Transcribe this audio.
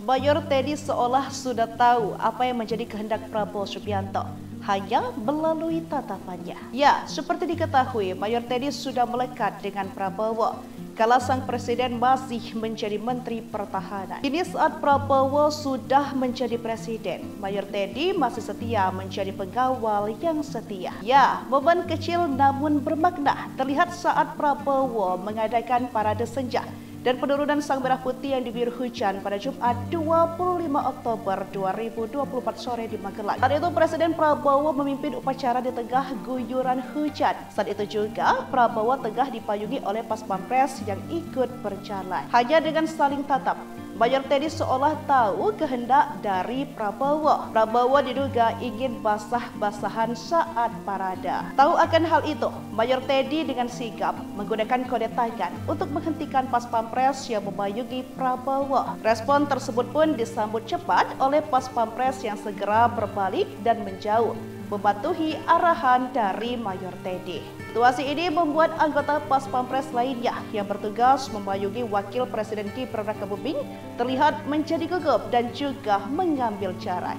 Mayor Teddy seolah sudah tahu apa yang menjadi kehendak Prabowo Subianto, hanya melalui tatapannya. Ya, seperti diketahui, Mayor Teddy sudah melekat dengan Prabowo kala sang presiden masih menjadi Menteri Pertahanan. Kini saat Prabowo sudah menjadi presiden, Mayor Teddy masih setia menjadi pengawal yang setia. Ya, momen kecil namun bermakna terlihat saat Prabowo mengadakan parade senja dan penurunan sang merah putih yang diguyur hujan pada Jumat 25 Oktober 2024 sore di Magelang. Saat itu Presiden Prabowo memimpin upacara di tengah guyuran hujan. Saat itu juga Prabowo tengah dipayungi oleh Pas Pampres yang ikut berjalan. Hanya dengan saling tatap, Mayor Teddy seolah tahu kehendak dari Prabowo. Prabowo diduga ingin basah-basahan saat parade. Tahu akan hal itu, Mayor Teddy dengan sigap menggunakan kode tangan untuk menghentikan Pas Pampres yang memayungi Prabowo. Respon tersebut pun disambut cepat oleh Pas Pampres yang segera berbalik dan menjauh, mematuhi arahan dari Mayor Teddy. Situasi ini membuat anggota Pas Pampres lainnya yang bertugas memayungi Wakil Presiden Gibran Rakabuming terlihat menjadi gugup dan juga mengambil jarak.